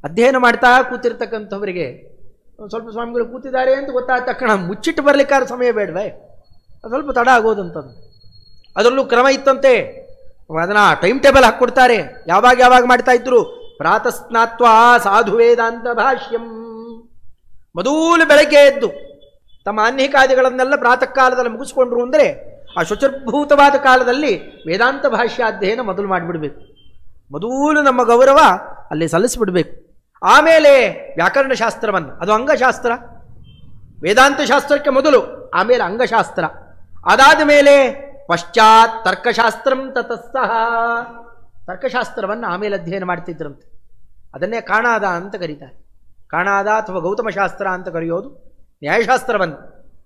ಅಧ್ಯಯನ ಮಾಡ್ತಾ ಕೂತಿರ್ತಕ್ಕಂಥವರಿಗೆ ಸ್ವಲ್ಪ ಸ್ವಾಮಿಗಳು ಕೂತಿದ್ದಾರೆ ಅಂತ ಗೊತ್ತಾದ ತಕ್ಷಣ ಮುಚ್ಚಿಟ್ಟು ಬರಲಿಕ್ಕಾದ ಸಮಯ ಬೇಡವೇ? ಸ್ವಲ್ಪ ತಡ ಆಗೋದಂಥದ್ದು. ಅದರಲ್ಲೂ ಕ್ರಮ ಇತ್ತಂತೆ, ಅದನ್ನು ಟೈಮ್ ಟೇಬಲ್ ಹಾಕ್ಕೊಡ್ತಾರೆ. ಯಾವಾಗ ಮಾಡ್ತಾ ಇದ್ರು? ಪ್ರಾತಃ ಸ್ನಾತ್ವಾ ಸಾಧು ವೇದಾಂತ ಭಾಷ್ಯಂ. ಮೊದಲು ಬೆಳಗ್ಗೆ ಎದ್ದು ತಮ್ಮ ಅನ್ಹಿಕಾದಿಗಳನ್ನೆಲ್ಲ ಪ್ರಾತಃ ಕಾಲದಲ್ಲಿ ಮುಗಿಸ್ಕೊಂಡ್ರು ಅಂದರೆ ಆ ಶುಚಿರ್ಭೂತವಾದ ಕಾಲದಲ್ಲಿ ವೇದಾಂತ ಭಾಷ್ಯಾಧ್ಯಯನ ಮೊದಲು ಮಾಡಿಬಿಡ್ಬೇಕು. ಮೊದಲು ನಮ್ಮ ಗೌರವ ಅಲ್ಲಿ ಸಲ್ಲಿಸಿಬಿಡ್ಬೇಕು. ಆಮೇಲೆ ವ್ಯಾಕರಣ ಶಾಸ್ತ್ರವನ್ನು, ಅದು ಅಂಗಶಾಸ್ತ್ರ, ವೇದಾಂತ ಶಾಸ್ತ್ರಕ್ಕೆ ಮೊದಲು, ಆಮೇಲೆ ಅಂಗಶಾಸ್ತ್ರ, ಅದಾದ ಮೇಲೆ ಪಶ್ಚಾತ್ ತರ್ಕಶಾಸ್ತ್ರಂ ತತಸ್ಸಹ, ತರ್ಕಶಾಸ್ತ್ರವನ್ನು ಆಮೇಲೆ ಅಧ್ಯಯನ ಮಾಡ್ತಿದ್ರಂತೆ. ಅದನ್ನೇ ಕಾಣಾದ ಅಂತ ಕರೀತಾರೆ. ಕಾಣಾದ ಅಥವಾ ಗೌತಮ ಶಾಸ್ತ್ರ ಅಂತ ಕರೆಯೋದು ನ್ಯಾಯಶಾಸ್ತ್ರವನ್ನು,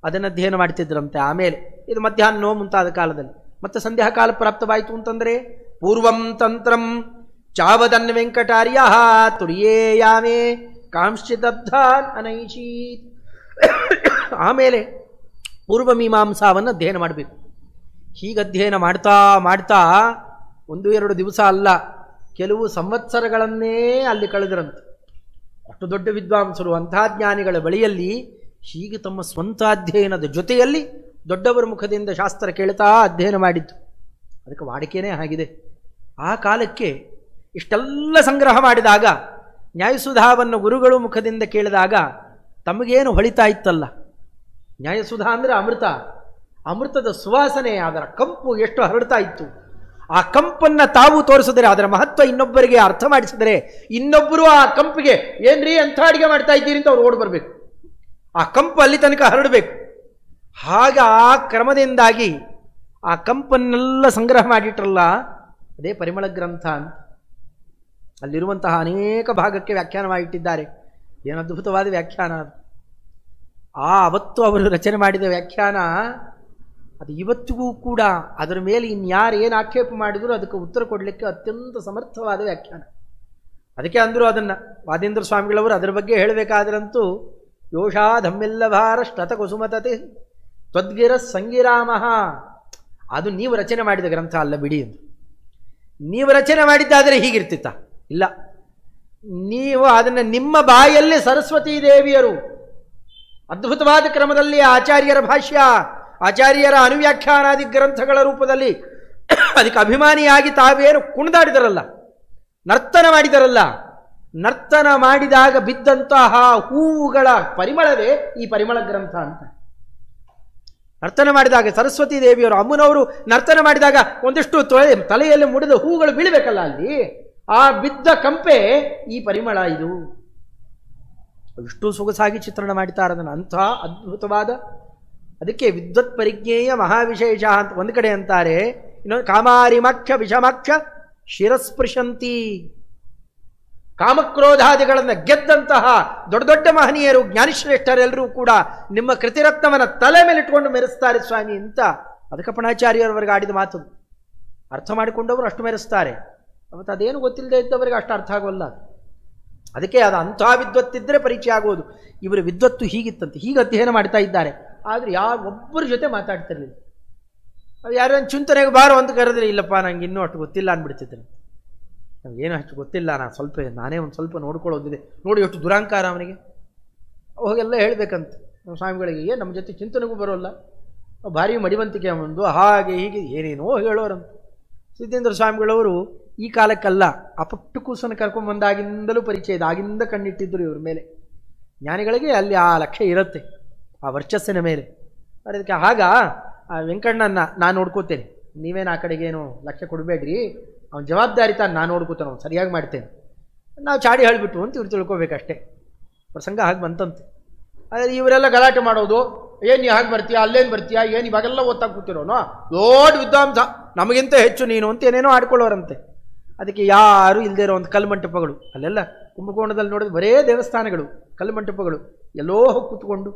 ಅದನ್ನು ಅಧ್ಯಯನ ಮಾಡ್ತಿದ್ರಂತೆ. ಆಮೇಲೆ ಇದು ಮಧ್ಯಾಹ್ನ ಮುಂತಾದ ಕಾಲದಲ್ಲಿ. ಮತ್ತೆ ಸಂಧ್ಯಾ ಕಾಲ ಪ್ರಾಪ್ತವಾಯಿತು ಅಂತಂದರೆ ಪೂರ್ವಂ ತಂತ್ರಂ ಚಾವದನ್ ವೆಂಕಟಾರ್ಯ ತುರ್ಯೇಯಾಮೇ ಕಾಂಶ್ಚಿದಬ್ಧಾನ್ ಅನೈಷೀತ್. ಆಮೇಲೆ ಪೂರ್ವಮೀಮಾಂಸಾವನ್ನು ಅಧ್ಯಯನ ಮಾಡಬೇಕು. ಹೀಗೆ ಅಧ್ಯಯನ ಮಾಡ್ತಾ ಮಾಡ್ತಾ 1-2 ದಿವಸ ಅಲ್ಲ, ಕೆಲವು ಸಂವತ್ಸರಗಳನ್ನೇ ಅಲ್ಲಿ ಕಳೆದರಂತೆ. ಅಷ್ಟು ದೊಡ್ಡ ವಿದ್ವಾಂಸರು, ಅಂತಹ ಜ್ಞಾನಿಗಳ ಬಳಿಯಲ್ಲಿ ಹೀಗೆ ತಮ್ಮ ಸ್ವಂತ ಅಧ್ಯಯನದ ಜೊತೆಯಲ್ಲಿ ದೊಡ್ಡವರ ಮುಖದಿಂದ ಶಾಸ್ತ್ರ ಕೇಳ್ತಾ ಅಧ್ಯಯನ ಮಾಡಿದ್ದು. ಅದಕ್ಕೆ ವಾಡಿಕೆಯೇ ಆಗಿದೆ. ಆ ಕಾಲಕ್ಕೆ ಇಷ್ಟೆಲ್ಲ ಸಂಗ್ರಹ ಮಾಡಿದಾಗ, ನ್ಯಾಯಸುಧಾವನ್ನು ಗುರುಗಳು ಮುಖದಿಂದ ಕೇಳಿದಾಗ ತಮಗೇನು ಹೊಳಿತಾ ಇತ್ತಲ್ಲ. ನ್ಯಾಯಸುಧಾ ಅಂದರೆ ಅಮೃತ, ಅಮೃತದ ಸುವಾಸನೆ, ಅದರ ಕಂಪು ಎಷ್ಟು ಹರಡ್ತಾ ಇತ್ತು. ಆ ಕಂಪನ್ನು ತಾವು ತೋರಿಸಿದರೆ, ಅದರ ಮಹತ್ವ ಇನ್ನೊಬ್ಬರಿಗೆ ಅರ್ಥ ಮಾಡಿಸಿದರೆ, ಇನ್ನೊಬ್ಬರು ಆ ಕಂಪಿಗೆ ಏನ್ರಿ ಅಂಥ ಅಡಿಗೆ ಮಾಡ್ತಾ ಇದ್ದೀರಿ ಅಂತ ಅವ್ರು ಓಡಿ ಬರಬೇಕು. ಆ ಕಂಪು ಅಲ್ಲಿ ತನಕ ಹರಡಬೇಕು. ಹಾಗೆ ಆ ಕ್ರಮದಿಂದಾಗಿ ಆ ಕಂಪನ್ನೆಲ್ಲ ಸಂಗ್ರಹ ಮಾಡಿಟ್ರಲ್ಲ, ಅದೇ ಪರಿಮಳ ಗ್ರಂಥ ಅಂತ. ಅಲ್ಲಿರುವಂತಹ ಅನೇಕ ಭಾಗಕ್ಕೆ ವ್ಯಾಖ್ಯಾನ ಮಾಡಿಟ್ಟಿದ್ದಾರೆ. ಏನು ಅದ್ಭುತವಾದ ವ್ಯಾಖ್ಯಾನ ಅದು. ಅವತ್ತು ಅವರು ರಚನೆ ಮಾಡಿದ ವ್ಯಾಖ್ಯಾನ ಅದು ಇವತ್ತಿಗೂ ಕೂಡ ಅದರ ಮೇಲೆ ಇನ್ಯಾರು ಏನು ಆಕ್ಷೇಪ ಮಾಡಿದ್ರು ಅದಕ್ಕೆ ಉತ್ತರ ಕೊಡಲಿಕ್ಕೆ ಅತ್ಯಂತ ಸಮರ್ಥವಾದ ವ್ಯಾಖ್ಯಾನ. ಅದಕ್ಕೆ ಅಂದರು ಅದನ್ನು ವಾದೀಂದ್ರ ಸ್ವಾಮಿಗಳವರು ಅದರ ಬಗ್ಗೆ ಹೇಳಬೇಕಾದ್ರಂತೂ ಯೋಷಾ ಧಮ್ಮೆಲ್ಲಭಾರ ಶ್ಲತ ಕುಸುಮತತೆ ತ್ವದ್ಗಿರ ಸಂಗಿರಾಮಃ. ಅದು ನೀವು ರಚನೆ ಮಾಡಿದ ಗ್ರಂಥ ಅಲ್ಲ ಬಿಡಿ ಎಂದು. ನೀವು ರಚನೆ ಮಾಡಿದ್ದಾದರೆ ಹೀಗಿರ್ತಿತ್ತ? ಇಲ್ಲ, ನೀವು ಅದನ್ನು ನಿಮ್ಮ ಬಾಯಲ್ಲಿ ಸರಸ್ವತೀ ದೇವಿಯರು ಅದ್ಭುತವಾದ ಕ್ರಮದಲ್ಲಿ ಆಚಾರ್ಯರ ಭಾಷ್ಯ, ಆಚಾರ್ಯರ ಅನುವ್ಯಾಖ್ಯಾನಾದಿ ಗ್ರಂಥಗಳ ರೂಪದಲ್ಲಿ ಅದಕ್ಕೆ ಅಭಿಮಾನಿಯಾಗಿ ತಾವೇನು ಕುಣಿದಾಡಿದರಲ್ಲ, ನರ್ತನ ಮಾಡಿದರಲ್ಲ, ನರ್ತನ ಮಾಡಿದಾಗ ಬಿದ್ದಂತಹ ಹೂವುಗಳ ಪರಿಮಳವೇ ಈ ಪರಿಮಳ ಗ್ರಂಥ ಅಂತ. ನರ್ತನ ಮಾಡಿದಾಗ ಸರಸ್ವತೀ ದೇವಿಯವರು, ಅಮ್ಮನವರು ನರ್ತನ ಮಾಡಿದಾಗ ಒಂದಿಷ್ಟು ತಲೆಯಲ್ಲಿ ಮುಡಿದ ಹೂಗಳು ಬೀಳಬೇಕಲ್ಲ, ಅಲ್ಲಿ ಆ ಬಿದ್ದ ಕಂಪೆ ಈ ಪರಿಮಳ. ಇದು ಇಷ್ಟು ಸೊಗಸಾಗಿ ಚಿತ್ರಣ ಮಾಡ್ತಾರೆ ಅದನ್ನು. ಅಂಥ ಅದ್ಭುತವಾದ, ಅದಕ್ಕೆ ವಿದ್ವತ್ ಪರಿಜ್ಞೇಯ ಮಹಾವಿಶೇಷ ಅಂತ ಒಂದು ಕಡೆ ಅಂತಾರೆ, ಇನ್ನೊಂದು ಕಾಮಾರಿಮಾಕ್ಷ ವಿಷಮಾಕ್ಷ ಶಿರಸ್ಪೃಶಂತಿ. ಕಾಮಕ್ರೋಧಾದಿಗಳನ್ನು ಗೆದ್ದಂತಹ ದೊಡ್ಡ ದೊಡ್ಡ ಮಹನೀಯರು, ಜ್ಞಾನಿಶ್ರೇಷ್ಠರೆಲ್ಲರೂ ಕೂಡ ನಿಮ್ಮ ಕೃತಿರತ್ನವನ್ನು ತಲೆ ಮೇಲೆ ಇಟ್ಕೊಂಡು ಮೆರೆಸ್ತಾರೆ ಸ್ವಾಮಿ ಅಂತ ಅದಕ್ಕೆ ಪಣಾಚಾರ್ಯರವರೆಗೆ ಆಡಿದ ಮಾತು. ಅರ್ಥ ಮಾಡಿಕೊಂಡವರು ಅಷ್ಟು ಮೆರೆಸ್ತಾರೆ, ಅವತ್ತು ಅದೇನು ಗೊತ್ತಿಲ್ಲದೆ ಇದ್ದವರಿಗೆ ಅಷ್ಟು ಅರ್ಥ ಆಗೋಲ್ಲ. ಅದಕ್ಕೆ ಅದು ಅಂಥ ವಿದ್ವತ್ತಿದ್ದರೆ ಪರಿಚಯ ಆಗೋದು. ಇವರ ವಿದ್ವತ್ತು ಹೀಗಿತ್ತಂತೆ, ಹೀಗೆ ಅಧ್ಯಯನ ಮಾಡ್ತಾ ಇದ್ದಾರೆ. ಆದರೆ ಒಬ್ಬರ ಜೊತೆ ಮಾತಾಡ್ತಿರ್ಲಿಲ್ಲ. ಅದು ಯಾರನ್ನು ಚಿಂತನೆಗೆ ಬಾರೋ ಅಂತ ಕರೆದ್ರೆ, ಇಲ್ಲಪ್ಪ ನಂಗೆ ಇನ್ನೂ ಅಷ್ಟು ಗೊತ್ತಿಲ್ಲ ಅಂದ್ಬಿಡ್ತಿದ್ರು. ನಮಗೇನು ಅಷ್ಟು ಗೊತ್ತಿಲ್ಲ, ನಾನೇ ಒಂದು ಸ್ವಲ್ಪ ನೋಡ್ಕೊಳ್ಳೋದಿದೆ. ನೋಡಿ ಎಷ್ಟು ದುರಾಂಕಾರ ಅವನಿಗೆ. ಅವಾಗೆಲ್ಲ ಹೇಳಬೇಕಂತ ನಮ್ಮ ಸ್ವಾಮಿಗಳಿಗೆ, ನಮ್ಮ ಜೊತೆ ಚಿಂತನೆಗೂ ಬರೋಲ್ಲ, ಭಾರಿ ಮಡಿವಂತಿಕೆ ಒಂದು, ಹಾಗೆ ಹೀಗೆ ಏನೇನೋ ಹೇಳೋರಂತ. ಸಿದ್ದೇಂದ್ರ ಸ್ವಾಮಿಗಳವರು ಈ ಕಾಲಕ್ಕಲ್ಲ, ಅಪಟ್ಟು ಕೂಸನ್ನು ಕರ್ಕೊಂಡ್ಬಂದಾಗಿಂದಲೂ ಪರಿಚಯ ಇದೆ, ಆಗಿಂದ ಕಣ್ಣಿಟ್ಟಿದ್ದರು ಇವ್ರ ಮೇಲೆ. ಜ್ಞಾನಿಗಳಿಗೆ ಅಲ್ಲಿ ಆ ಲಕ್ಷ್ಯ ಇರುತ್ತೆ, ಆ ವರ್ಚಸ್ಸಿನ ಮೇಲೆ. ಅದಕ್ಕೆ ಆಗ ಆ ವೆಂಕಣ್ಣನ ನಾನು ನೋಡ್ಕೋತೇನೆ, ನೀವೇನು ಆ ಕಡೆಗೇನು ಲಕ್ಷ್ಯ ಕೊಡಬೇಡ್ರಿ, ಅವನ ಜವಾಬ್ದಾರಿ ತಾನು ನಾನು ನೋಡ್ಕೋತಾನೆ, ಅವ್ನು ಸರಿಯಾಗಿ ಮಾಡ್ತೇನೆ. ನಾವು ಚಾಡಿ ಹೇಳಿಬಿಟ್ಟು ಅಂತ ಇವ್ರು ತಿಳ್ಕೊಬೇಕಷ್ಟೇ. ಪ್ರಸಂಗ ಹಾಗೆ ಬಂತಂತೆ. ಆದರೆ ಇವರೆಲ್ಲ ಗಲಾಟೆ ಮಾಡೋದು, ಏನು ನೀ ಹಾಗೆ ಬರ್ತೀಯಾ, ಅಲ್ಲೇನು ಬರ್ತೀಯಾ, ಏನು ಇವಾಗೆಲ್ಲ ಓದ್ತಾ ಕೂತಿರೋನು, ದೊಡ್ಡ ವಿದ್ವಾಂಸ, ನಮಗಿಂತ ಹೆಚ್ಚು ನೀನು ಅಂತ ಏನೇನೋ ಆಡ್ಕೊಳ್ಳೋರಂತೆ. ಅದಕ್ಕೆ ಯಾರು ಇಲ್ಲದೇ ಇರೋ ಒಂದು ಕಲ್ಮಂಟಪಗಳು, ಅಲ್ಲೆಲ್ಲ ಕುಂಭಕೋಣದಲ್ಲಿ ನೋಡಿದ್ರೆ ಬರೇ ದೇವಸ್ಥಾನಗಳು, ಕಲ್ಮಂಟಪಗಳು, ಎಲ್ಲೋ ಹೋಗಿ ಕೂತ್ಕೊಂಡು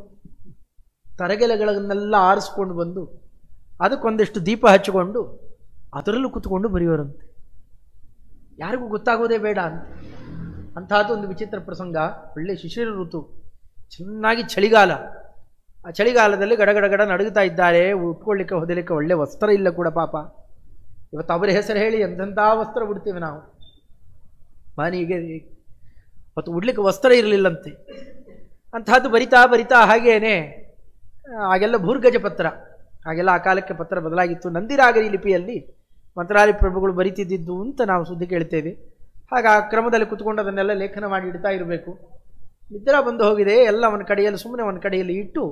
ತರಗೆಲೆಗಳನ್ನೆಲ್ಲ ಆರಿಸ್ಕೊಂಡು ಬಂದು ಅದಕ್ಕೊಂದಿಷ್ಟು ದೀಪ ಹಚ್ಚಿಕೊಂಡು ಅದರಲ್ಲೂ ಕೂತ್ಕೊಂಡು ಬರೆಯೋರಂತೆ. ಯಾರಿಗೂ ಗೊತ್ತಾಗೋದೇ ಬೇಡ ಅಂತ. ಅಂಥದ್ದು ಒಂದು ವಿಚಿತ್ರ ಪ್ರಸಂಗ. ಒಳ್ಳೆ ಶಿಶಿರ ಋತು, ಚೆನ್ನಾಗಿ ಚಳಿಗಾಲ. ಆ ಚಳಿಗಾಲದಲ್ಲಿ ಗಡಗಡಗಡ ನಡುಗುತ್ತಾ ಇದ್ದಾರೆ. ಉಟ್ಕೊಳ್ಳಿಕ್ಕೆ ಹೊದಲಿಕ್ಕೆ ಒಳ್ಳೆ ವಸ್ತ್ರ ಇಲ್ಲ ಕೂಡ ಪಾಪ. ಇವತ್ತು ಅವರ ಹೆಸರು ಹೇಳಿ ಎಂತೆಂಥ ವಸ್ತ್ರ ಬಿಡ್ತೀವಿ ನಾವು. ಮನೆಗೆ ಮತ್ತು ಉಡ್ಲಿಕ್ಕೆ ವಸ್ತ್ರ ಇರಲಿಲ್ಲಂತೆ. ಅಂಥದ್ದು ಬರಿತಾ ಬರಿತಾ ಹಾಗೇನೆ ಆಗೆಲ್ಲ ಭೂರ್ಗಜ ಪತ್ರ, ಹಾಗೆಲ್ಲ ಆ ಕಾಲಕ್ಕೆ ಪತ್ರ ಬದಲಾಗಿತ್ತು. ನಂದಿರಾಗರಿ ಲಿಪಿಯಲ್ಲಿ ಮಂತ್ರಾಲಯ ಪ್ರಭುಗಳು ಬರಿತಿದ್ದಿದ್ದು ಅಂತ ನಾವು ಸುದ್ದಿ ಕೇಳ್ತೇವೆ. ಹಾಗೆ ಆ ಕ್ರಮದಲ್ಲಿ ಕುತ್ಕೊಂಡು ಅದನ್ನೆಲ್ಲ ಲೇಖನ ಮಾಡಿ ಇಡ್ತಾ ಇರಬೇಕು. ನಿದ್ರಾ ಬಂದು ಹೋಗಿದೆ, ಎಲ್ಲ ಒಂದು ಕಡೆಯಲ್ಲಿ ಸುಮ್ಮನೆ ಒಂದು ಕಡೆಯಲ್ಲಿ ಇಟ್ಟು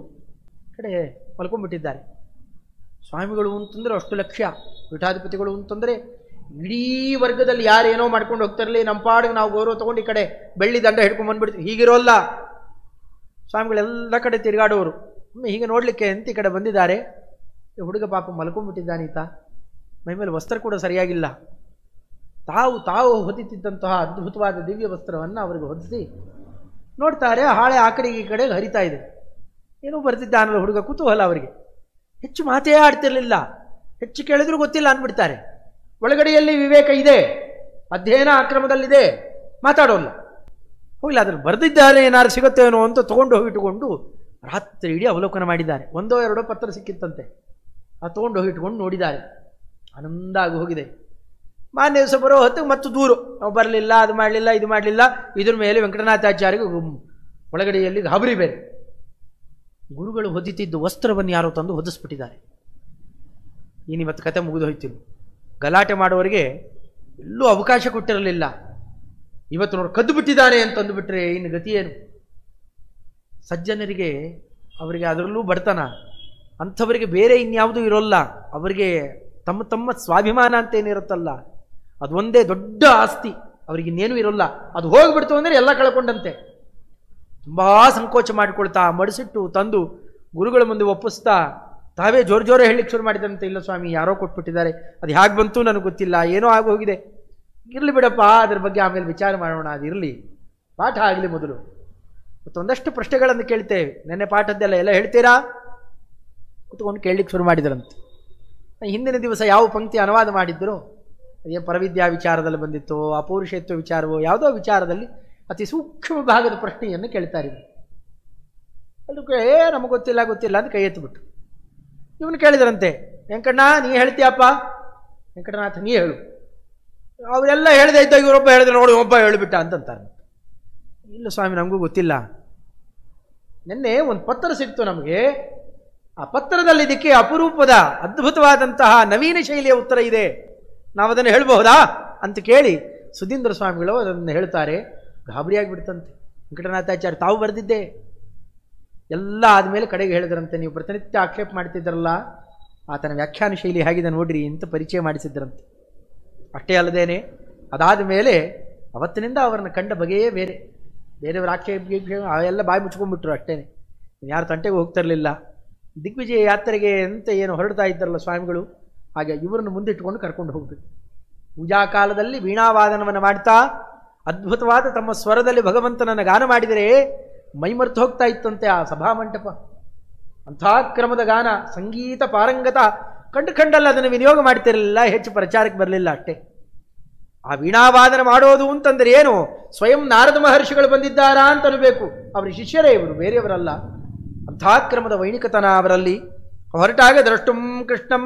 ಕಡೆ ಮಲ್ಕೊಂಡ್ಬಿಟ್ಟಿದ್ದಾರೆ. ಸ್ವಾಮಿಗಳು ಅಂತಂದರೆ ಅಷ್ಟು ಲಕ್ಷ್ಯ, ಪೀಠಾಧಿಪತಿಗಳು ಅಂತಂದರೆ ಇಡೀ ವರ್ಗದಲ್ಲಿ ಯಾರೇನೋ ಮಾಡ್ಕೊಂಡು ಹೋಗ್ತಾರಲಿ, ನಮ್ಮ ಪಾಡಿಗೆ ನಾವು ಗೌರವ ತೊಗೊಂಡು ಈ ಕಡೆ ಬೆಳ್ಳಿ ದಂಡ ಹಿಡ್ಕೊಂಡು ಬಂದ್ಬಿಡ್ತೀವಿ. ಹೀಗಿರೋಲ್ಲ, ಸ್ವಾಮಿಗಳೆಲ್ಲ ಕಡೆ ತಿರುಗಾಡೋರು. ಹೀಗೆ ನೋಡಲಿಕ್ಕೆ ಅಂತ ಈ ಕಡೆ ಬಂದಿದ್ದಾರೆ. ಹುಡುಗ ಪಾಪ ಮಲ್ಕೊಂಡ್ಬಿಟ್ಟಿದ್ದಾನೀತ, ಮೈಮೇಲೆ ವಸ್ತ್ರ ಕೂಡ ಸರಿಯಾಗಿಲ್ಲ. ತಾವು ಹೊದಿತಿದ್ದಂತಹ ಅದ್ಭುತವಾದ ದಿವ್ಯ ವಸ್ತ್ರವನ್ನು ಅವರಿಗೆ ಹೊದಿಸಿ ನೋಡ್ತಾರೆ. ಹಾಳೆ ಆ ಕಡೆಗೆ ಈ ಕಡೆಗೆ ಹರಿತಾ ಇದೆ. ಏನೋ ಬರ್ತಿದ್ದಾನಲ್ಲ ಹುಡುಗ, ಕುತೂಹಲ ಅವರಿಗೆ. ಹೆಚ್ಚು ಮಾತೇ ಆಡ್ತಿರ್ಲಿಲ್ಲ, ಹೆಚ್ಚು ಕೇಳಿದ್ರು ಗೊತ್ತಿಲ್ಲ ಅಂದ್ಬಿಡ್ತಾರೆ. ಒಳಗಡೆಯಲ್ಲಿ ವಿವೇಕ ಇದೆ, ಅಧ್ಯಯನ ಆಕ್ರಮದಲ್ಲಿದೆ, ಮಾತಾಡೋಲ್ಲ. ಹೋಗ್ಲಿ, ಅದ್ರಲ್ಲಿ ಬರೆದಿದ್ದಾರೆ ಏನಾರು ಸಿಗುತ್ತೇನೋ ಅಂತ ತೊಗೊಂಡು ಹೋಗಿಟ್ಟುಕೊಂಡು ರಾತ್ರಿ ಇಡೀ ಅವಲೋಕನ ಮಾಡಿದ್ದಾರೆ. ಒಂದೋ ಎರಡೋ ಪತ್ರ ಸಿಕ್ಕಿತ್ತಂತೆ, ಅದು ತೊಗೊಂಡು ಹೋಗಿಟ್ಕೊಂಡು ನೋಡಿದ್ದಾರೆ. ಆನಂದ ಆಗಿ ಹೋಗಿದೆ. ಮಾನ್ಯ ದಿವಸ ಬರೋ ಹೊತ್ತಿಗೆ ಮತ್ತು ದೂರು, ನಾವು ಬರಲಿಲ್ಲ, ಅದು ಮಾಡಲಿಲ್ಲ, ಇದು ಮಾಡಲಿಲ್ಲ. ಇದ್ರ ಮೇಲೆ ವೆಂಕಟನಾಥಾಚಾರ್ಯಗೆ ಒಳಗಡೆಯಲ್ಲಿ ಗಾಬರಿ ಬೇರೆ. ಗುರುಗಳು ಹೊದಿತಿದ್ದು ವಸ್ತ್ರವನ್ನು ಯಾರೋ ತಂದು ಹೊದಿಸ್ಬಿಟ್ಟಿದ್ದಾರೆ. ಇವತ್ತು ಕತೆ ಮುಗಿದು ಹೋಯ್ತಿಲ್ಲ. ಗಲಾಟೆ ಮಾಡುವವರಿಗೆ ಎಲ್ಲೂ ಅವಕಾಶ ಕೊಟ್ಟಿರಲಿಲ್ಲ. ಇವತ್ತು ನೋಡಿ ಕದ್ದು ಬಿಟ್ಟಿದ್ದಾನೆ ಅಂತಂದುಬಿಟ್ರೆ ಇನ್ನು ಗತಿ ಏನು? ಸಜ್ಜನರಿಗೆ ಅವರಿಗೆ ಅದರಲ್ಲೂ ಬಡತನ, ಅಂಥವರಿಗೆ ಬೇರೆ ಇನ್ಯಾವುದೂ ಇರೋಲ್ಲ. ಅವರಿಗೆ ತಮ್ಮ ತಮ್ಮ ಸ್ವಾಭಿಮಾನ ಅಂತೇನಿರುತ್ತಲ್ಲ, ಅದು ಒಂದೇ ದೊಡ್ಡ ಆಸ್ತಿ. ಅವ್ರಿಗೆ ಇನ್ನೇನೂ ಇರೋಲ್ಲ. ಅದು ಹೋಗ್ಬಿಡ್ತು ಅಂದರೆ ಎಲ್ಲ ಕಳ್ಕೊಂಡಂತೆ. ತುಂಬ ಸಂಕೋಚ ಮಾಡಿಕೊಳ್ತಾ ಮಡಿಸಿಟ್ಟು ತಂದು ಗುರುಗಳ ಮುಂದೆ ಒಪ್ಪಿಸ್ತಾ ತಾವೇ ಜೋರು ಹೇಳಲಿಕ್ಕೆ ಶುರು ಮಾಡಿದಂತೆ. ಇಲ್ಲ ಸ್ವಾಮಿ, ಯಾರೋ ಕೊಟ್ಬಿಟ್ಟಿದ್ದಾರೆ, ಅದು ಹೇಗೆ ಬಂತು ನನಗೆ ಗೊತ್ತಿಲ್ಲ, ಏನೋ ಆಗೋಗಿದೆ. ಇರಲಿ ಬಿಡಪ್ಪ, ಅದ್ರ ಬಗ್ಗೆ ಆಮೇಲೆ ವಿಚಾರ ಮಾಡೋಣ, ಅದಿರಲಿ, ಪಾಠ ಆಗಲಿ ಮೊದಲು. ಮತ್ತೊಂದಷ್ಟು ಪ್ರಶ್ನೆಗಳನ್ನು ಕೇಳ್ತೇವೆ. ನೆನ್ನೆ ಪಾಠದ್ದೆಲ್ಲ ಎಲ್ಲ ಹೇಳ್ತೀರಾ ಕುತ್ಕೊಂಡು ಕೇಳಲಿಕ್ಕೆ ಶುರು ಮಾಡಿದ್ರಂತೆ. ಹಿಂದಿನ ದಿವಸ ಯಾವ ಪಂಕ್ತಿ ಅನುವಾದ ಮಾಡಿದ್ರು, ಅದೇನು ಪರವಿದ್ಯಾ ವಿಚಾರದಲ್ಲಿ ಬಂದಿತ್ತು, ಅಪೌರುಷೇತ್ವ ವಿಚಾರವೋ ಯಾವುದೋ ವಿಚಾರದಲ್ಲಿ ಅತಿ ಸೂಕ್ಷ್ಮ ಭಾಗದ ಪ್ರಶ್ನೆಯನ್ನು ಕೇಳ್ತಾರೆ. ಅದಕ್ಕೆ ನಮಗೆ ಗೊತ್ತಿಲ್ಲ ಅಂತ ಕೈ ಎತ್ತಿಬಿಟ್ಟು ಇವನು ಕೇಳಿದ್ರಂತೆ, ವೆಂಕಣ್ಣ ನೀ ಹೇಳ್ತೀಯಪ್ಪ, ವೆಂಕಟನಾಥ ನೀ ಹೇಳು. ಅವರೆಲ್ಲ ಹೇಳದೇ ಇದ್ದಾಗ ಇವರೊಬ್ಬ ಹೇಳಿದ್ರೆ ನೋಡಿ ಒಬ್ಬ ಹೇಳಿಬಿಟ್ಟ ಅಂತಂತಾರೆ. ಇಲ್ಲ ಸ್ವಾಮಿ, ನಮಗೂ ಗೊತ್ತಿಲ್ಲ. ನಿನ್ನೆ ಒಂದು ಪತ್ರ ಸಿಕ್ತು ನಮಗೆ, ಆ ಪತ್ರದಲ್ಲಿ ಇದಕ್ಕೆ ಅಪರೂಪದ ಅದ್ಭುತವಾದಂತಹ ನವೀನ ಶೈಲಿಯ ಉತ್ತರ ಇದೆ, ನಾವು ಅದನ್ನು ಹೇಳಬಹುದಾ ಅಂತ ಕೇಳಿ ಸುಧೀಂದ್ರ ಸ್ವಾಮಿಗಳು ಅದನ್ನು ಹೇಳ್ತಾರೆ. ಗಾಬರಿಯಾಗಿಬಿಡ್ತಂತೆ. ವೆಂಕಟನಾಥಾಚಾರ್ಯ ತಾವು ಬರೆದಿದ್ದೆ ಎಲ್ಲ ಆದಮೇಲೆ ಕಡೆಗೆ ಹೇಳಿದ್ರಂತೆ, ನೀವು ಪ್ರತಿನಿತ್ಯ ಆಕ್ಷೇಪ ಮಾಡ್ತಿದ್ರಲ್ಲ, ಆತನ ವ್ಯಾಖ್ಯಾನ ಶೈಲಿ ಹೇಗಿದೆ ನೋಡ್ರಿ ಅಂತ ಪರಿಚಯ ಮಾಡಿಸಿದ್ರಂತೆ. ಅಷ್ಟೇ ಅಲ್ಲದೇನೆ ಅದಾದ ಮೇಲೆ ಅವತ್ತಿನಿಂದ ಅವರನ್ನು ಕಂಡ ಬಗೆಯೇ ಬೇರೆಯವರ ಆಕ್ಷೇಪ ಅವೆಲ್ಲ ಬಾಯಿ ಮುಚ್ಕೊಂಡ್ಬಿಟ್ರು ಅಷ್ಟೇ. ಯಾರು ತಂಟೆಗೆ ಹೋಗ್ತಿರಲಿಲ್ಲ. ದಿಗ್ವಿಜಯ ಯಾತ್ರೆಗೆ ಅಂತ ಏನು ಹೊರಡ್ತಾ ಇದ್ದಾರಲ್ಲ ಸ್ವಾಮಿಗಳು, ಹಾಗೆ ಇವರನ್ನು ಮುಂದಿಟ್ಟುಕೊಂಡು ಕರ್ಕೊಂಡು ಹೋಗ್ಬೇಕು. ಪೂಜಾ ಕಾಲದಲ್ಲಿ ವೀಣಾವಾದನವನ್ನು ಮಾಡ್ತಾ ಅದ್ಭುತವಾದ ತಮ್ಮ ಸ್ವರದಲ್ಲಿ ಭಗವಂತನನ್ನು ಗಾನ ಮಾಡಿದರೆ ಮೈಮರ್ತು ಹೋಗ್ತಾ ಇತ್ತಂತೆ ಆ ಸಭಾಮಂಟಪ. ಅಂಥ ಕ್ರಮದ ಗಾನ, ಸಂಗೀತ ಪಾರಂಗತ ಕಂಡಲ್ಲ ಅದನ್ನು ವಿನಿಯೋಗ ಮಾಡ್ತಿರಲಿಲ್ಲ, ಹೆಚ್ಚು ಪ್ರಚಾರಕ್ಕೆ ಬರಲಿಲ್ಲ ಅಷ್ಟೇ. ಆ ವೀಣಾವಾದನ ಮಾಡೋದು ಅಂತಂದರೆ ಏನು, ಸ್ವಯಂ ನಾರದ ಮಹರ್ಷಿಗಳು ಬಂದಿದ್ದಾರಾ ಅಂತ ಅನ್ಬೇಕು. ಅವರ ಶಿಷ್ಯರೇ ಇವರು, ಬೇರೆಯವರಲ್ಲ. ಅಂಥ ಕ್ರಮದ ವೈಣಿಕತನ ಅವರಲ್ಲಿ. ಹೊರಟಾಗ ದ್ರಷ್ಟುಂ ಕೃಷ್ಣಂ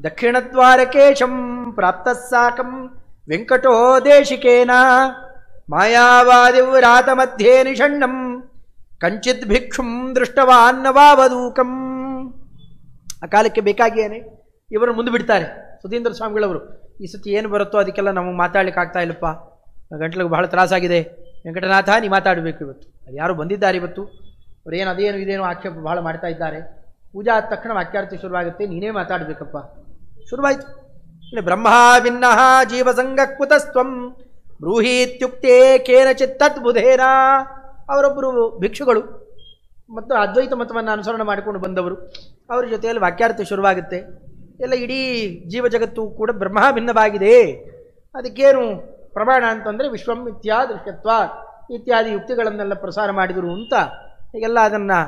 ದಕ್ಷಿಣದ್ವಾರಕೇಶಂ ಪ್ರಾಪ್ತ ಸಾಕಂ ವೆಂಕಟೋ ದೇಶಿಕೇನ ಮಾಯಾವಾದಿವ್ರಾತ ಮಧ್ಯೆ ನಿಷಣ್ಣಂ ಕಂಚಿತ್ ಭಿಕ್ಷುಂ ದೃಷ್ಟವಾನ್ನವಾವಧೂಕಂ. ಆ ಕಾಲಕ್ಕೆ ಬೇಕಾಗಿಯೇನೆ ಇವರು ಮುಂದೆ ಬಿಡ್ತಾರೆ ಸುಧೀಂದ್ರ ಸ್ವಾಮಿಗಳವರು. ಈ ಸತಿ ಏನು ಬರುತ್ತೋ ಅದಕ್ಕೆಲ್ಲ ನಮಗೆ ಮಾತಾಡ್ಲಿಕ್ಕೆ ಆಗ್ತಾ ಇಲ್ಲಪ್ಪ, ಗಂಟ್ಲಿಗೆ ಬಹಳ ತ್ರಾಸಾಗಿದೆ, ವೆಂಕಟನಾಥ ನೀ ಮಾತಾಡಬೇಕು ಇವತ್ತು. ಅದು ಯಾರು ಬಂದಿದ್ದಾರೆ ಇವತ್ತು, ಅವ್ರೇನು ಅದೇನು ಇದೇನು ಆಕ್ಷೇಪ ಬಹಳ ಮಾಡ್ತಾ ಇದ್ದಾರೆ. ಪೂಜಾ ಆದ ತಕ್ಷಣ ವಾಕ್ಯಾರ್ಥ ಶುರುವಾಗುತ್ತೆ, ನೀನೇ ಮಾತಾಡಬೇಕಪ್ಪ. ಶುರುವಾಯಿತು. ಬ್ರಹ್ಮ ಭಿನ್ನ ಜೀವಸಂಗ ಕುತಸ್ತ್ವಂ ಬ್ರೂಹೀತ್ಯುಕ್ತೇ ಕೇನಚಿತ್ ತದ್ಬುಧೇನ. ಅವರೊಬ್ಬರು ಭಿಕ್ಷುಗಳು ಮತ್ತು ಅದ್ವೈತ ಮತವನ್ನು ಅನುಸರಣೆ ಮಾಡಿಕೊಂಡು ಬಂದವರು. ಅವರ ಜೊತೆಯಲ್ಲಿ ವಾಕ್ಯಾರ್ಥ ಶುರುವಾಗುತ್ತೆ. ಎಲ್ಲ ಇಡೀ ಜೀವ ಜಗತ್ತು ಕೂಡ ಬ್ರಹ್ಮ ಭಿನ್ನವಾಗಿದೆ, ಅದಕ್ಕೇನು ಪ್ರಮಾಣ ಅಂತಂದರೆ ವಿಶ್ವಂ ಮಿಥ್ಯಾ ದೃಶ್ಯತ್ವ ಇತ್ಯಾದಿ ಯುಕ್ತಿಗಳನ್ನೆಲ್ಲ ಪ್ರಸಾರ ಮಾಡಿದರು ಅಂತ ಹೀಗೆಲ್ಲ ಅದನ್ನು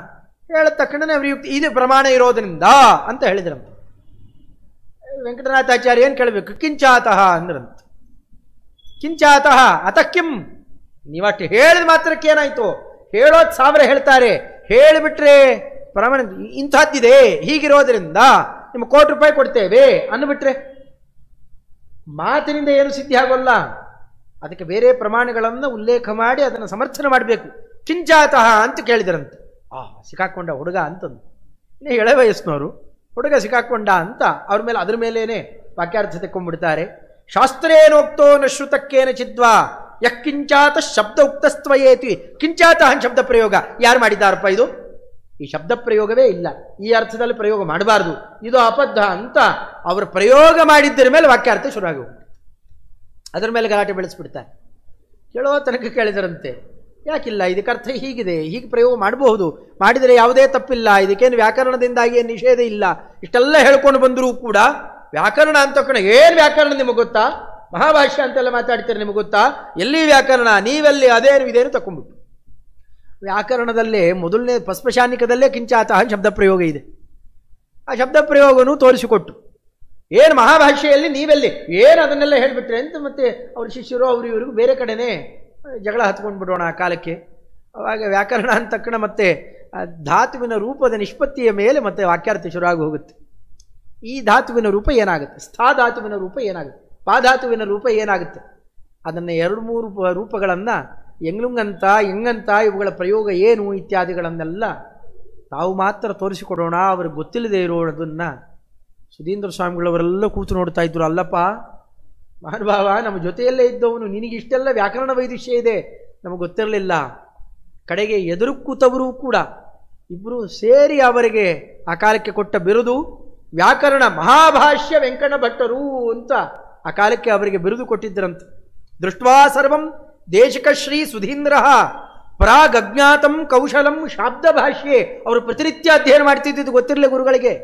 ಹೇಳಿದ ತಕ್ಷಣವೇ ಅವರು ಯುಕ್ತಿ ಇದು ಪ್ರಮಾಣ ಇರೋದರಿಂದ ಅಂತ ಹೇಳಿದ್ರಂತೆ. ವೆಂಕಟನಾಥಾಚಾರ್ಯ ಏನು ಕೇಳಬೇಕು, ಕಿಂಚಾತಃ ಅಂದ್ರಂತ. ಕಿಂಚಾತಃ ಅತಃ ಕಿಂ, ನೀವಷ್ಟು ಹೇಳಿದ ಮಾತ್ರಕ್ಕೆ ಏನಾಯಿತು, ಹೇಳೋದು 1000 ಹೇಳ್ತಾರೆ, ಹೇಳಿಬಿಟ್ರೆ ಪ್ರಮಾಣ ಇಂಥದ್ದಿದೆ ಹೀಗಿರೋದ್ರಿಂದ ನಿಮ್ಗೆ ₹1,00,00,000 ಕೊಡ್ತೇವೆ ಅಂದುಬಿಟ್ರೆ ಮಾತಿನಿಂದ ಏನು ಸಿದ್ಧಿ ಆಗೋಲ್ಲ. ಅದಕ್ಕೆ ಬೇರೆ ಪ್ರಮಾಣಗಳನ್ನು ಉಲ್ಲೇಖ ಮಾಡಿ ಅದನ್ನು ಸಮರ್ಥನೆ ಮಾಡಬೇಕು. ಕಿಂಚಾತಃ ಅಂತ ಕೇಳಿದರಂತೆ. ಸಿಕ್ಕಾಕೊಂಡ ಹುಡುಗ ಅಂತಂದು. ಇನ್ನು ಎಳೆ ವಯಸ್ಸಿನವರು ಹುಡುಗ ಸಿಕ್ಕಾಕೊಂಡ ಅಂತ ಅವ್ರ ಮೇಲೆ ಅದ್ರ ಮೇಲೇನೆ ವಾಕ್ಯಾರ್ಥ ತೆಕ್ಕೊಂಡ್ಬಿಡ್ತಾರೆ. ಶಾಸ್ತ್ರೇನೋಕ್ತೋ ನ ಶ್ರುತಕ್ಕೇನ ಚಿದ್ವಾ ಯಃ ಕಿಂಚಾತ ಶಬ್ದ ಉಕ್ತಸ್ತ್ವಯೇತಿ. ಕಿಂಚಾತಃ ಶಬ್ದ ಪ್ರಯೋಗ ಯಾರು ಮಾಡಿದ್ದಾರಪ್ಪ? ಇದು ಈ ಶಬ್ದ ಪ್ರಯೋಗವೇ ಇಲ್ಲ, ಈ ಅರ್ಥದಲ್ಲಿ ಪ್ರಯೋಗ ಮಾಡಬಾರ್ದು, ಇದು ಅಬದ್ಧ ಅಂತ ಅವರು ಪ್ರಯೋಗ ಮಾಡಿದ್ದರ ಮೇಲೆ ವಾಕ್ಯಾರ್ಥ ಶುರುವಾಗಿ ಹೋಗ್ಬಿಟ್ಟು ಅದರ ಮೇಲೆ ಗಲಾಟೆ ಬೆಳೆಸ್ಬಿಡ್ತಾರೆ. ಕೇಳೋ ತನಕ ಕೇಳಿದರಂತೆ, ಯಾಕಿಲ್ಲ, ಇದಕ್ಕೆ ಅರ್ಥ ಹೀಗಿದೆ, ಹೀಗೆ ಪ್ರಯೋಗ ಮಾಡಬಹುದು, ಮಾಡಿದರೆ ಯಾವುದೇ ತಪ್ಪಿಲ್ಲ, ಇದಕ್ಕೇನು ವ್ಯಾಕರಣದಿಂದಾಗಿ ಏನು ನಿಷೇಧ ಇಲ್ಲ. ಇಷ್ಟೆಲ್ಲ ಹೇಳ್ಕೊಂಡು ಬಂದರೂ ಕೂಡ ವ್ಯಾಕರಣ ಅಂತ ಏನು ವ್ಯಾಕರಣ ನಿಮಗೆ ಗೊತ್ತಾ? ಮಹಾಭಾಷ್ಯ ಅಂತೆಲ್ಲ ಮಾತಾಡ್ತೀರಿ, ನಿಮಗೆ ಗೊತ್ತಾ? ಎಲ್ಲಿ ವ್ಯಾಕರಣ? ನೀವೆಲ್ಲಿ ಅದೇನು ಇದೇನು ತಕೊಂಡ್ಬಿಟ್ಟು. ವ್ಯಾಕರಣದಲ್ಲೇ ಮೊದಲನೇ ಪಸ್ಪಶಾನಿಕದಲ್ಲೇ ಕಿಂಚಾತಃ ಶಬ್ದ ಪ್ರಯೋಗ ಇದೆ. ಆ ಶಬ್ದ ಪ್ರಯೋಗನೂ ತೋರಿಸಿಕೊಟ್ಟು, ಏನು ಮಹಾಭಾಷೆಯಲ್ಲಿ ನೀವೆಲ್ಲಿ ಏನು ಅದನ್ನೆಲ್ಲ ಹೇಳಿಬಿಟ್ರೆ ಅಂತ ಮತ್ತೆ ಅವ್ರ ಶಿಷ್ಯರು ಅವರು ಇವರಿಗೂ ಬೇರೆ ಕಡೆನೇ ಜಗಳ ಹತ್ಕೊಂಡು ಬಿಡೋಣ ಆ ಕಾಲಕ್ಕೆ. ಅವಾಗ ವ್ಯಾಕರಣ ಅಂತ ತಕ್ಷಣ ಮತ್ತೆ ಧಾತುವಿನ ರೂಪದ ನಿಷ್ಪತ್ತಿಯ ಮೇಲೆ ಮತ್ತೆ ವಾಕ್ಯಾರ್ಥ ಶುರುವಾಗಿ ಹೋಗುತ್ತೆ. ಈ ಧಾತುವಿನ ರೂಪ ಏನಾಗುತ್ತೆ, ಸ್ಥಾ ಧಾತುವಿನ ರೂಪ ಏನಾಗುತ್ತೆ, ಪಾಧಾತುವಿನ ರೂಪ ಏನಾಗುತ್ತೆ, ಅದನ್ನು 2-3 ರೂಪಗಳನ್ನು ಎಂಗ್ಲುಂಗಂತ ಎಂಗಂತ ಇವುಗಳ ಪ್ರಯೋಗ ಏನು ಇತ್ಯಾದಿಗಳನ್ನೆಲ್ಲ ತಾವು ಮಾತ್ರ ತೋರಿಸಿಕೊಡೋಣ. ಅವ್ರಿಗೆ ಗೊತ್ತಿಲ್ಲದೆ ಇರೋದನ್ನು ಸುಧೀಂದ್ರ ಸ್ವಾಮಿಗಳವರೆಲ್ಲ ಕೂತು ನೋಡ್ತಾ ಇದ್ರು. ಅಲ್ಲಪ್ಪ ಮಹಾನುಭಾವ, ನಮ್ಮ ಜೊತೆಯಲ್ಲೇ ಇದ್ದವನು, ನಿನಗೆ ಇಷ್ಟೆಲ್ಲ ವ್ಯಾಕರಣ ವೈದುಷ್ಯ ಇದೆ, ನಮಗೆ ಗೊತ್ತಿರಲಿಲ್ಲ. ಕಡೆಗೆ ಎದುರು ಕೂತವರು ಕೂಡ ಇಬ್ಬರು ಸೇರಿ ಅವರಿಗೆ ಆ ಕಾಲಕ್ಕೆ ಕೊಟ್ಟ ಬಿರುದು ವ್ಯಾಕರಣ ಮಹಾಭಾಷ್ಯ ವೆಂಕಟ ಭಟ್ಟರು ಅಂತ ಆ ಕಾಲಕ್ಕೆ ಅವರಿಗೆ ಬಿರುದು ಕೊಟ್ಟಿದ್ದರಂತೆ. ದೃಷ್ಟ್ವಾ ಸರ್ವಂ ದೇಶಿಕ ಶ್ರೀ ಸುಧೀಂದ್ರ ಪ್ರಾಗಜ್ಞಾತಂ ಕೌಶಲಂ ಶಾಬ್ದ ಭಾಷ್ಯೆ. ಅವರು ಪ್ರತಿನಿತ್ಯ ಅಧ್ಯಯನ ಮಾಡ್ತಿದ್ದಿದ್ದು ಗೊತ್ತಿರಲಿ ಗುರುಗಳಿಗೆ.